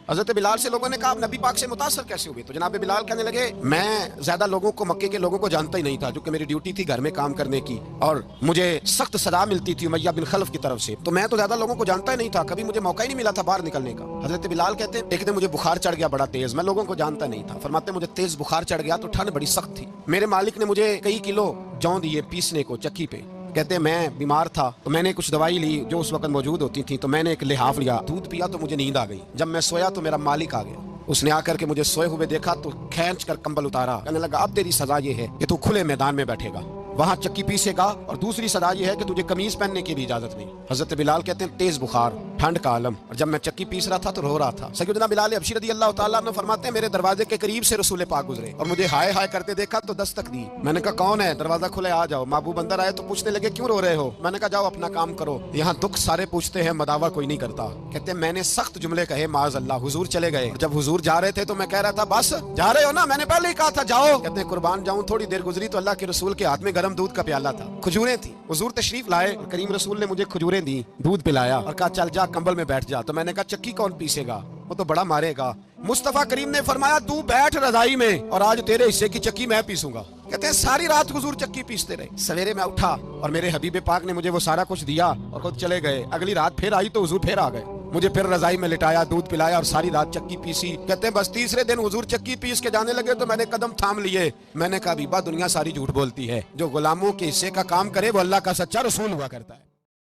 हजरत बिलाल से लोगों ने कहा नबी पाक से मुतासर कैसे हुए? तो जनाब बिलाल कहने लगे मैं ज्यादा लोगों को, मक्के के लोगों को जानता ही नहीं था, जो कि मेरी ड्यूटी थी घर में काम करने की, और मुझे सख्त सजा मिलती थी उमैया बिन खलफ की तरफ से, तो मैं तो ज्यादा लोगों को जानता ही नहीं था, कभी मुझे मौका ही नहीं मिला था बाहर निकलने का। हजरत बिलाल कहते हैं एक दिन मुझे बुखार चढ़ गया बड़ा तेज, मैं लोगों को जानता नहीं था। फरमाते मुझे तेज बुखार चढ़ गया तो ठंड बड़ी सख्त थी, मेरे मालिक ने मुझे कई किलो जौ दिए पीसने को चक्की पे। कहते हैं मैं बीमार था तो मैंने कुछ दवाई ली जो उस वक्त मौजूद होती थी, तो मैंने एक लिहाफ लिया, दूध पिया तो मुझे नींद आ गई। जब मैं सोया तो मेरा मालिक आ गया, उसने आकर के मुझे सोए हुए देखा तो खींच कर कंबल उतारा, कहने लगा अब तेरी सजा ये है कि तू खुले मैदान में बैठेगा, वहां चक्की पीसेगा, और दूसरी सजा ये है कि तुझे कमीज पहनने की भी इजाजत नहीं। हजरत बिलाल कहते हैं तेज बुखार, ठंड का आलम, और जब मैं चक्की पीस रहा था तो रो रहा था। सैयदना बिलाल अबशी रज़ी अल्लाह तआला अन्हु फरमाते हैं मेरे दरवाजे के करीब से रसूल पाक गुजरे और मुझे हाय हाय करते देखा तो दस्तक दी। मैंने कहा कौन है? दरवाजा खुले आ जाओ। महबूब अंदर आए तो पूछने लगे क्यों रो रहे हो? मैंने कहा जाओ अपना काम करो, यहाँ दुख सारे पूछते हैं मदावा कोई नहीं करता। कहते हैं मैंने सख्त जुमले कहे माज अल्लाह, हुजूर चले गए। जब हुजूर जा रहे थे तो मैं कह रहा था बस जा रहे हो ना, मैंने पहले ही कहा था जाओ। कहते हैं कुर्बान जाऊं, थोड़ी देर गुजरी तो अल्लाह के रसूल के हाथ में गर्म दूध का प्याला था, खजूरें थी, हुजूर तशरीफ लाए, करीम रसूल ने मुझे खजूरें दी, दूध पिलाया और कहा चल जा कंबल में बैठ जा। तो मैंने कहा चक्की कौन पीसेगा, वो तो बड़ा मारेगा। मुस्तफा करीम ने फरमाया तू बैठ रजाई में और आज तेरे हिस्से की चक्की मैं पीसूंगा। कहते हैं सारी रात हुजूर चक्की पीसते रहे। सवेरे मैं उठा और मेरे हबीब पाक ने मुझे वो सारा कुछ दिया और खुद चले गए। अगली रात फिर आई तो हुजूर फिर आ गए, मुझे फिर रजाई में लिटाया, दूध पिलाया और सारी रात चक्की पीसी। कहते हैं बस तीसरे दिन हुजूर चक्की पीस के जाने लगे तो मैंने कदम थाम लिए। मैंने कहा बीबा दुनिया सारी झूठ बोलती है, जो गुलामों के हिस्से का काम करे वो अल्लाह का सच्चा रसूल हुआ करता है।